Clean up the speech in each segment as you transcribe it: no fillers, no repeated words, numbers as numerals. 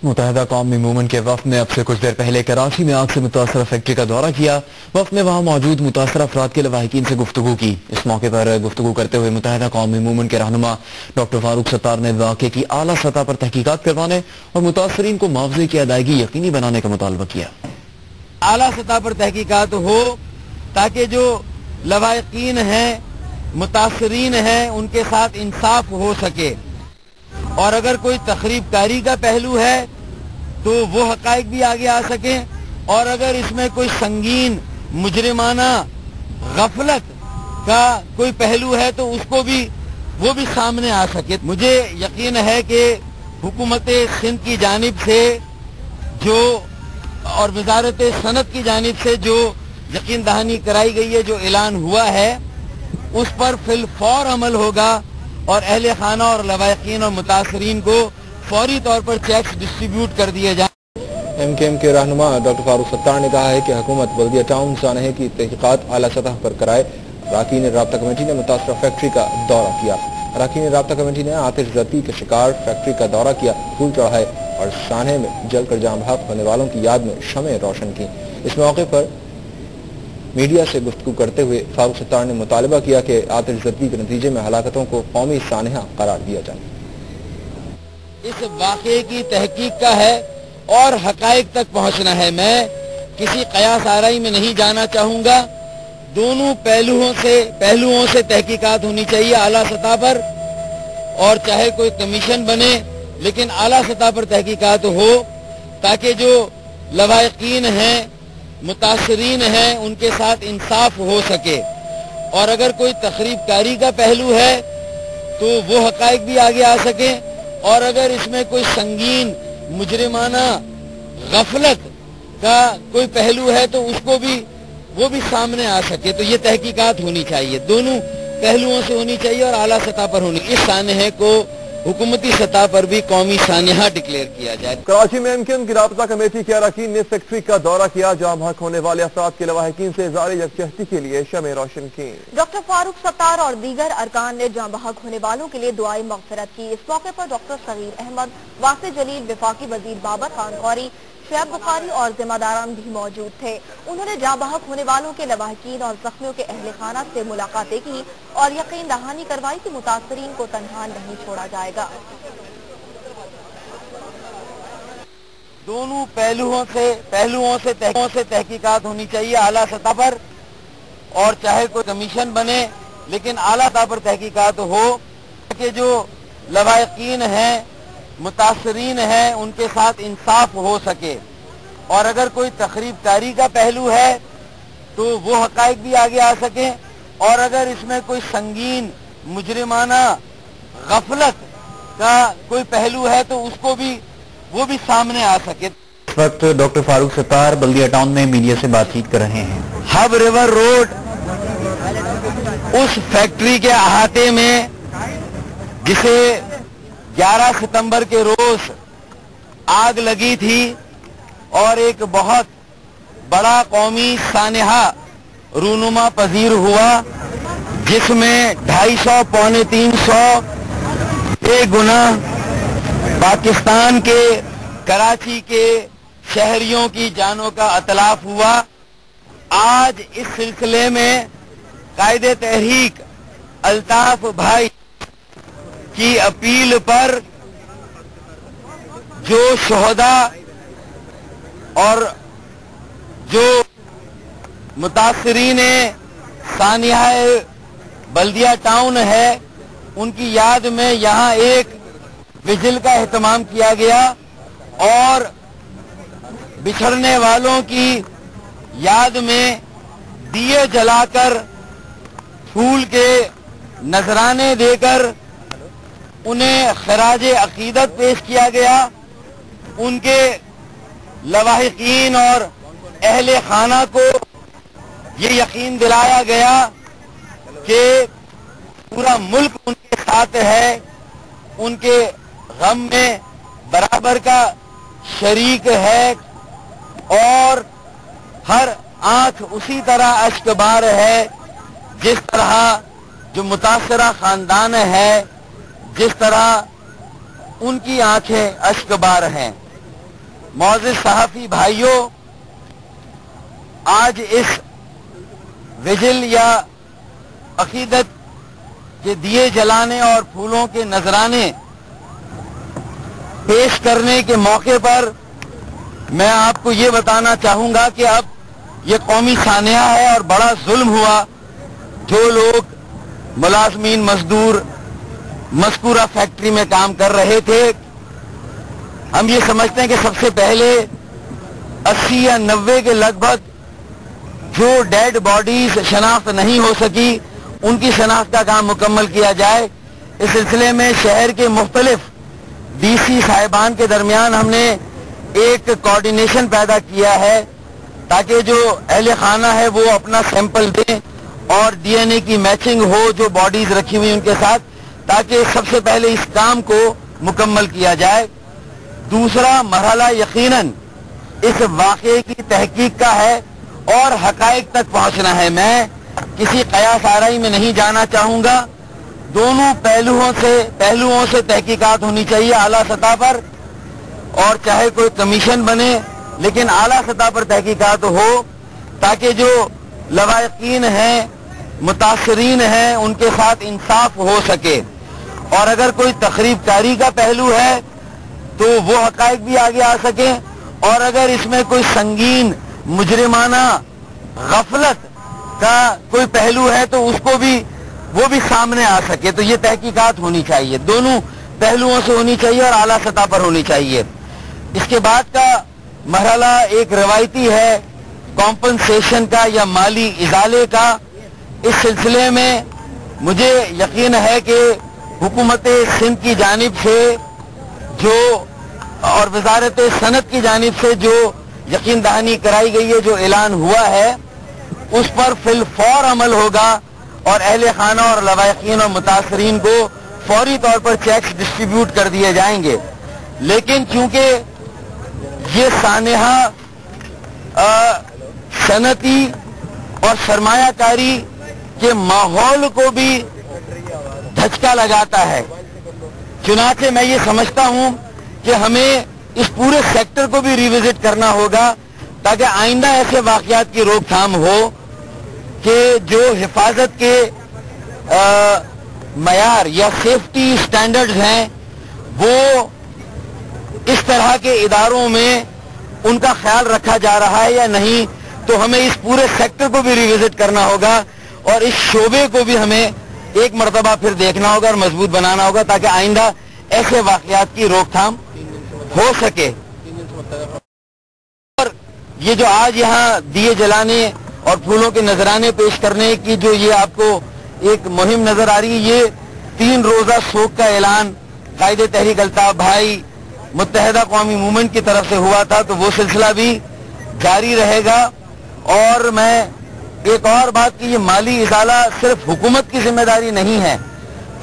متحدہ قومی موومنٹ کے وفد نے اب سے کچھ دیر پہلے کراچی میں آگ سے متاثرہ فیکٹری کا دورہ کیا۔ وفد نے وہاں موجود متاثرہ افراد کے لواحقین سے گفتگو کی۔ اس موقع پر گفتگو کرتے ہوئے متحدہ قومی موومنٹ کے رہنما ڈاکٹر فاروق ستار نے واقعے کی اعلیٰ سطح پر تحقیقات کروانے اور متاثرین کو معاوضے کی ادائیگی یقینی بنانے کا مطالبہ کیا۔ اعلیٰ سطح پر تحقیقات ہو تاکہ جو لواحقین ہیں، متاثرین ہیں، ان کے ساتھ انصاف ہو سکے، اور اگر کوئی تخریب کاری کا پہلو ہے تو وہ حقائق بھی آگے آ سکیں، اور اگر اس میں کوئی سنگین مجرمانہ غفلت کا کوئی پہلو ہے تو اس کو بھی وہ بھی سامنے آ سکے۔ مجھے یقین ہے کہ حکومت سندھ کی جانب سے جو اور وزارت صنعت کی جانب سے جو یقین دہانی کرائی گئی ہے، جو اعلان ہوا ہے، اس پر فی الفور عمل ہوگا اور اہل خانہ اور لواحقین اور متاثرین کو فوری طور پر چیکس ڈسٹریبیوٹ کر دیے جائیں۔ ایم کے ایم کے رہنما ڈاکٹر فاروق ستار نے کہا ہے کہ حکومت بلدیہ ٹاؤن سانحے کی تحقیقات اعلیٰ سطح پر کرائے۔ اراکین رابطہ کمیٹی نے متاثرہ فیکٹری کا دورہ کیا۔ اراکین رابطہ کمیٹی نے آتش زدگی کے شکار فیکٹری کا دورہ کیا، پھول چڑھائے اور سانحے میں جل کر جاں بحق ہونے والوں کی یاد میں شمع روشن کی۔ اس موقع پر میڈیا سے گفتگو کرتے ہوئے فاروق ستار نے مطالبہ کیا کہ آتش زدگی کے نتیجے میں ہلاکتوں کو قومی سانحہ قرار دیا جائے۔ اس واقعے کی تحقیق کا ہے اور حقائق تک پہنچنا ہے۔ میں کسی قیاس آرائی میں نہیں جانا چاہوں گا۔ دونوں پہلوؤں سے تحقیقات ہونی چاہیے اعلیٰ سطح پر، اور چاہے کوئی کمیشن بنے لیکن اعلیٰ سطح پر تحقیقات ہو تاکہ جو لواحقین ہیں، متاثرین ہیں، ان کے ساتھ انصاف ہو سکے، اور اگر کوئی تخریب کاری کا پہلو ہے تو وہ حقائق بھی آگے آ سکیں، اور اگر اس میں کوئی سنگین مجرمانہ غفلت کا کوئی پہلو ہے تو اس کو بھی وہ بھی سامنے آ سکے۔ تو یہ تحقیقات ہونی چاہیے، دونوں پہلوؤں سے ہونی چاہیے اور اعلیٰ سطح پر ہونی۔ اس سانحے کو حکومتی سطح پر بھی قومی سانحہ ڈکلیئر کیا جائے۔ کراچی میں MKM کی رابطہ کمیٹی کے اراکین نے فیکٹری کا دورہ کیا، جہاں بھاگ ہونے والے افراد کے لواحقین سے اظہار یکجہتی کے لیے شمع روشن کی۔ ڈاکٹر فاروق ستار اور دیگر ارکان نے جاں بحق ہونے والوں کے لیے دعائیں مغفرت کی۔ اس موقع پر ڈاکٹر صغیر احمد، واسع جلیل، وفاقی وزیر بابر خان قوری، شعیب بخاری اور ذمہ داران بھی موجود تھے۔ انہوں نے جاں بحق ہونے والوں کے لواحقین اور زخمیوں کے اہل خانہ سے ملاقاتیں کی اور یقین دہانی کروائی کہ متاثرین کو تنہا نہیں چھوڑا جائے گا۔ دونوں پہلوؤں سے تحقیقات ہونی چاہیے اعلیٰ سطح پر، اور چاہے کوئی کمیشن بنے لیکن اعلیٰ سطح پر تحقیقات ہو کہ جو لواحقین ہیں، متاثرین ہیں، ان کے ساتھ انصاف ہو سکے، اور اگر کوئی تخریب کاری کا پہلو ہے تو وہ حقائق بھی آگے آ سکیں، اور اگر اس میں کوئی سنگین مجرمانہ غفلت کا کوئی پہلو ہے تو اس کو بھی وہ بھی سامنے آ سکے۔ اس وقت ڈاکٹر فاروق ستار بلدیہ ٹاؤن میں میڈیا سے بات چیت کر رہے ہیں۔ ہب ریور روڈ اس فیکٹری کے احاطے میں، جسے 11 ستمبر کے روز آگ لگی تھی اور ایک بہت بڑا قومی سانحہ رونما پذیر ہوا، جس میں 250 پونے 300 گنا پاکستان کے کراچی کے شہریوں کی جانوں کا اتلاف ہوا۔ آج اس سلسلے میں قائد تحریک الطاف بھائی کی اپیل پر جو شہداء اور جو متاثرین سانحہ بلدیہ ٹاؤن ہے، ان کی یاد میں یہاں ایک وجل کا اہتمام کیا گیا، اور بچھڑنے والوں کی یاد میں دیے جلا کر، پھول کے نذرانے دے کر انہیں خراج عقیدت پیش کیا گیا۔ ان کے لواحقین اور اہل خانہ کو یہ یقین دلایا گیا کہ پورا ملک ان کے ساتھ ہے، ان کے غم میں برابر کا شریک ہے، اور ہر آنکھ اسی طرح اشک بار ہے جس طرح جو متاثرہ خاندان ہے، جس طرح ان کی آنکھیں اشک بار ہیں۔ मोअज़्ज़िज़ सहाफ़ी भाइयों, आज इस विजिल या अकीदत के दिए जलाने और फूलों के नजराने पेश करने के मौके पर मैं आपको ये बताना चाहूंगा कि अब ये कौमी सानिया है और बड़ा जुल्म हुआ। जो लोग मुलाजमीन मजदूर मज़कूरा फैक्ट्री में काम कर रहे थे, हम ये समझते हैं कि सबसे पहले 80 या 90 के लगभग जो डेड बॉडीज शनाख्त नहीं हो सकी, उनकी शनाख्त का काम मुकम्मल किया जाए। इस सिलसिले में शहर के मुख्तलिफ डीसी साहिबान के दरमियान हमने एक कोऑर्डिनेशन पैदा किया है ताकि जो अहले खाना है वो अपना सैंपल दें और डीएनए की मैचिंग हो जो बॉडीज रखी हुई उनके साथ, ताकि सबसे पहले इस काम को मुकम्मल किया जाए। दूसरा मरहला यकीनन इस वाक़े की तहकीक का है और हकाइक तक पहुंचना है। मैं किसी कयास आराई में नहीं जाना चाहूंगा। दोनों पहलुओं से तहकीकात होनी चाहिए आला सतह पर, और चाहे कोई कमीशन बने लेकिन आला सतह पर तहकीकात हो ताकि जो लवायकीन हैं, मुतासरीन हैं, उनके साथ इंसाफ हो सके। और अगर कोई तखरीबकारी का पहलू है तो वो हकाइक भी आगे आ सके, और अगर इसमें कोई संगीन मुजरिमाना गफलत का कोई पहलू है तो उसको भी वो भी सामने आ सके। तो ये तहकीकात होनी चाहिए, दोनों पहलुओं से होनी चाहिए और आला सतह पर होनी चाहिए। इसके बाद का मरहला एक रवायती है कॉम्पनसेशन का या माली इजाले का। इस सिलसिले में मुझे यकीन है कि हुकूमत सिंध की जानिब से जो और वजारत सनत की जानिब से जो यकीन दहानी कराई गई है, जो ऐलान हुआ है, उस पर फिलफौर अमल होगा और अहले खाना और लवायकीन और मुतासरीन को फौरी तौर पर चेक्स डिस्ट्रीब्यूट कर दिए जाएंगे। लेकिन चूंकि ये सानेहा सनती और सरमायाकारी के माहौल को भी धचका लगाता है, चुनाचे मैं ये समझता हूं कि हमें इस पूरे सेक्टर को भी रिविजिट करना होगा ताकि आइंदा ऐसे वाकयात की रोकथाम हो कि जो हिफाजत के मयार या सेफ्टी स्टैंडर्ड्स हैं वो इस तरह के इदारों में उनका ख्याल रखा जा रहा है या नहीं। तो हमें इस पूरे सेक्टर को भी रिविजिट करना होगा और इस शोबे को भी हमें एक मर्तबा फिर देखना होगा और मजबूत बनाना होगा ताकि आइंदा ऐसे वाकयात की रोकथाम हो सके। और ये जो आज यहाँ दिए जलाने और फूलों के नजराने पेश करने की जो ये आपको एक मुहिम नजर आ रही है, ये 3 रोजा शोक का ऐलान कायदे तहरीक अल्ताफ भाई मुत्तहिदा कौमी मूवमेंट की तरफ से हुआ था, तो वो सिलसिला भी जारी रहेगा। और मैं एक और बात की, ये माली इजाला सिर्फ हुकूमत की जिम्मेदारी नहीं है,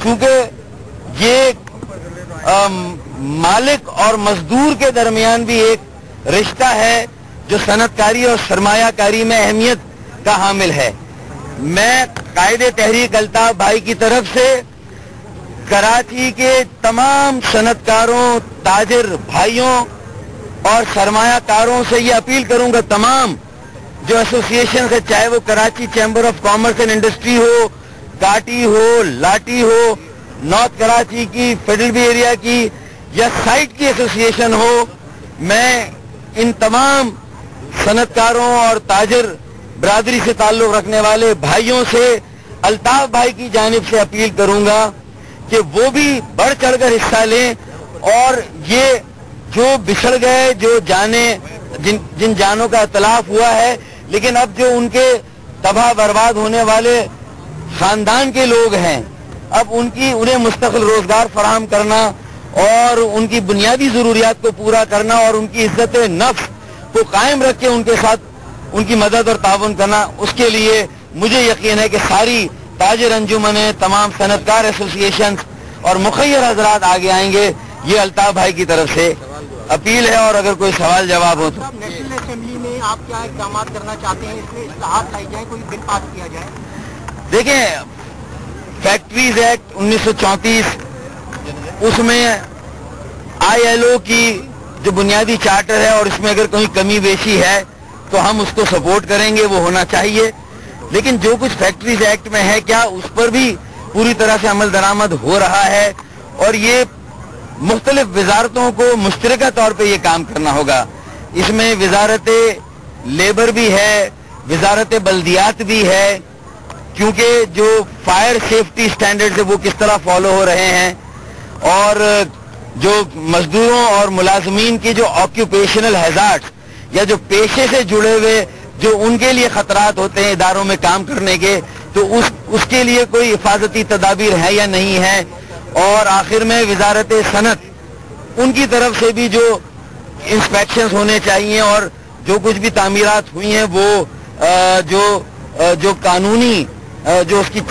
क्योंकि ये मालिक और मजदूर के दरमियान भी एक रिश्ता है जो सनतकारी और सरमायाकारी में अहमियत का हामिल है। मैं कायदे तहरीक अल्ताफ भाई की तरफ से कराची के तमाम सनतकारों, ताजिर भाइयों और सरमायाकारों से ये अपील करूंगा, तमाम जो एसोसिएशन है, चाहे वो Karachi chamber of commerce and industry हो, काटी हो, लाटी हो, नॉर्थ कराची की, फेडरल बी एरिया की या साइट की एसोसिएशन हो, मैं इन तमाम सनतकारों और ताजिर बरादरी से ताल्लुक रखने वाले भाइयों से अल्ताफ भाई की जानिब से अपील करूंगा कि वो भी बढ़ चढ़कर हिस्सा लें और ये जो बिछड़ गए, जो जाने जिन जानों का इतलाफ हुआ है, लेकिन अब जो उनके तबाह बर्बाद होने वाले खानदान के लोग हैं, अब उन्हें मुस्तकिल रोजगार फराहम करना और उनकी बुनियादी जरूरियात को पूरा करना और उनकी इज्जत नफ्स को कायम रख के उनके साथ उनकी मदद और ताउन करना, उसके लिए मुझे यकीन है कि सारी ताजिर अंजुमने, तमाम सनतकार एसोसिएशन और मुखय्यर हजरात आगे आएंगे। ये अल्ताफ भाई की तरफ से अपील है और अगर कोई सवाल जवाब हो तो। नेशनल असेंबली में आप क्या इक़दाम करना चाहते हैं, इसमें इस्लाहात लाई जाए, कोई बिल पास किया जाए? देखें, फैक्ट्रीज एक्ट 1934 उसमें ILO की जो बुनियादी चार्टर है और इसमें अगर कोई कमी बेशी है तो हम उसको सपोर्ट करेंगे, वो होना चाहिए। लेकिन जो कुछ फैक्ट्रीज एक्ट में है, क्या उस पर भी पूरी तरह से अमल दरामद हो रहा है? और ये मुख्तलिफ वजारतों को मुश्तरका तौर पे ये काम करना होगा। इसमें वजारत लेबर भी है, वजारत बल्दियात भी है, क्योंकि जो फायर सेफ्टी स्टैंडर्ड्स है वो किस तरह फॉलो हो रहे हैं, और जो मजदूरों और मुलाजमीन की जो ऑक्यूपेशनल हैजार्ड्स या जो पेशे से जुड़े हुए जो उनके लिए खतरात होते हैं इदारों में काम करने के, तो उसके लिए कोई हिफाजती तदाबीर है या नहीं है। और आखिर में वजारत सनत, उनकी तरफ से भी जो इंस्पेक्शंस होने चाहिए और जो कुछ भी तामीरात हुई हैं वो जो कानूनी जो उसकी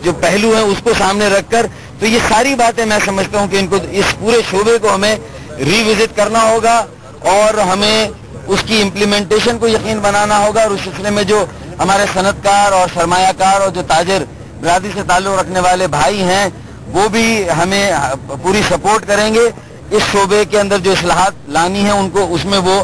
जो पहलू है उसको सामने रखकर, तो ये सारी बातें मैं समझता हूं कि इनको इस पूरे शोबे को हमें रिविजिट करना होगा और हमें उसकी इम्प्लीमेंटेशन को यकीन बनाना होगा। और उस सिलसिले में जो हमारे सनतकार और सरमायाकार और जो ताजर बिरादरी से ताल्लुक रखने वाले भाई हैं वो भी हमें पूरी सपोर्ट करेंगे। इस शोबे के अंदर जो इस्लाहात लानी है उनको उसमें वो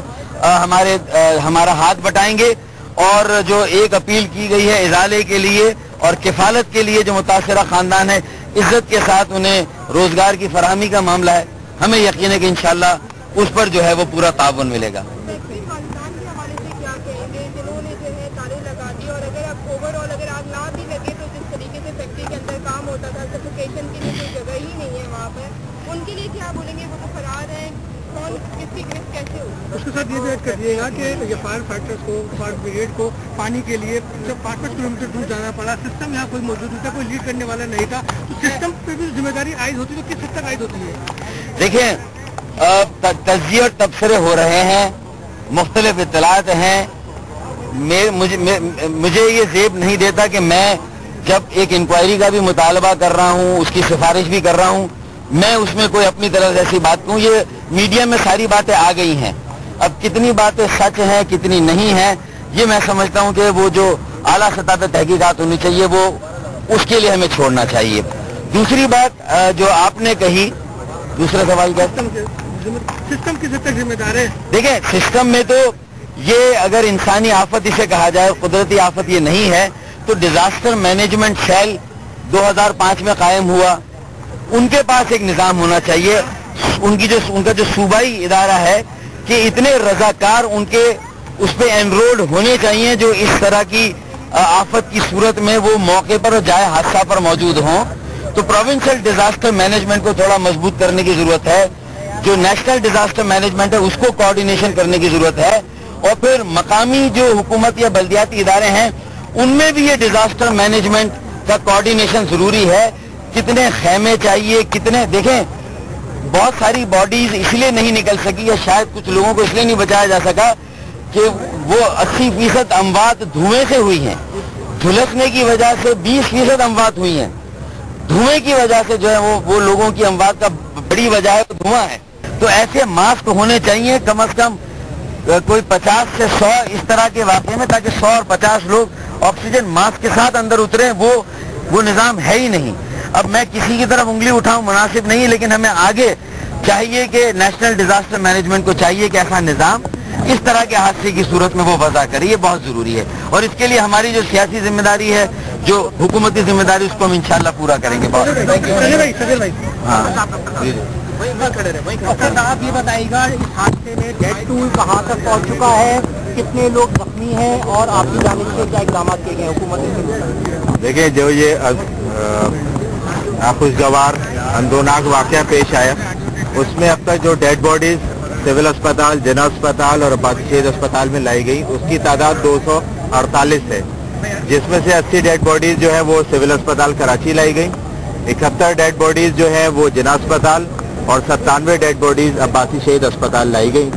हमारा हाथ बटाएंगे। और जो एक अपील की गई है इजाले के लिए और किफालत के लिए, जो मुतासरा खानदान है, इज्जत के साथ उन्हें रोजगार की फराहमी का मामला है, हमें यकीन है कि इंशाअल्लाह उस पर जो है वो पूरा ताउन मिलेगा। उनके लिए क्या बोलेंगे? वो तो फरार हैं, कौन किसकी गिरफ्त कैसे हो? उसके साथ ये भी ऐड कर दिएगा कि ये फायर फाइटर्स को, फायर ब्रिगेड को पानी के लिए 5-5 किलोमीटर दूर जाना पड़ा। सिस्टम यहाँ कोई मौजूद नहीं था, कोई लीड करने वाला नहीं था, तो सिस्टम पे भी जिम्मेदारी आयद होती है, तो किस हद तक आयद होती है? देखिए, तज्जिए और तबसरे हो रहे हैं, मुख्तलिफ इत्तलात हैं। मुझे ये ज़ेब नहीं देता कि मैं जब एक इंक्वायरी का भी मुतालबा कर रहा हूँ, उसकी सिफारिश भी कर रहा हूँ, मैं उसमें कोई अपनी तरफ से ऐसी बात कहूँ। ये मीडिया में सारी बातें आ गई हैं, अब कितनी बातें सच हैं कितनी नहीं हैं, ये मैं समझता हूँ कि वो जो आला सतह पे तहकीकात होनी चाहिए वो उसके लिए हमें छोड़ना चाहिए। दूसरी बात जो आपने कही, दूसरा सवाल क्या? सिस्टम किस हद तक जिम्मेदार है? देखिए, सिस्टम में तो ये अगर इंसानी आफत इसे कहा जाए, कुदरती आफत ये नहीं है, तो डिजास्टर मैनेजमेंट सेल 2005 में कायम हुआ, उनके पास एक निजाम होना चाहिए। उनका जो सूबाई इदारा है कि इतने रजाकार उनके उस पर एनरोल्ड होने चाहिए जो इस तरह की आफत की सूरत में वो मौके पर और जाए हादसा पर मौजूद हों। तो प्रोविंशियल डिजास्टर मैनेजमेंट को थोड़ा मजबूत करने की जरूरत है, जो नेशनल डिजास्टर मैनेजमेंट है उसको कोऑर्डिनेशन करने की जरूरत है, और फिर मकामी जो हुकूमत या बल्दियाती इदारे हैं उनमें भी ये डिजास्टर मैनेजमेंट का कोऑर्डिनेशन जरूरी है। कितने खेमे चाहिए, कितने, देखें बहुत सारी बॉडीज इसलिए नहीं निकल सकी या शायद कुछ लोगों को इसलिए नहीं बचाया जा सका कि वो 80% अमवात धुएं से हुई हैं, झुलसने की वजह से 20% अमवात हुई हैं, धुएं की वजह से जो है वो लोगों की अमवात का बड़ी वजह है धुआं है। तो ऐसे मास्क होने चाहिए कम से कम कोई 50 से 100 इस तरह के वाक़े में, ताकि 100 और 50 लोग ऑक्सीजन मास्क के साथ अंदर उतरे। वो निज़ाम है ही नहीं। अब मैं किसी की तरफ उंगली उठाऊं मुनासिब नहीं, लेकिन हमें आगे चाहिए कि नेशनल डिजास्टर मैनेजमेंट को चाहिए कि ऐसा निज़ाम इस तरह के हादसे की सूरत में वो वज़ा करे, ये बहुत जरूरी है। और इसके लिए हमारी जो सियासी जिम्मेदारी है, जो हुकूमती जिम्मेदारी, उसको हम इंशाल्लाह पूरा करेंगे। बहुत आप ये बताइएगा, इस हादसे में डेड टूल कहाँ तक पहुँच चुका है, कितने लोग जख्मी हैं और आपकी जानिब से क्या इक़दाम किए गए हुकूमत से? देखिए, जो ये खुशगवार अंदोनाक वाक़या पेश आया, उसमें अब तक जो डेड बॉडीज सिविल अस्पताल, जिना अस्पताल और अब्बासी शहीद अस्पताल में लाई गई, उसकी तादाद 248 है, जिसमें से 80 डेड बॉडीज जो है वो सिविल अस्पताल कराची लाई गई, 71 डेड बॉडीज जो है वो जिना अस्पताल और 97 डेड बॉडीज अब्बासी शहीद अस्पताल लाई गई।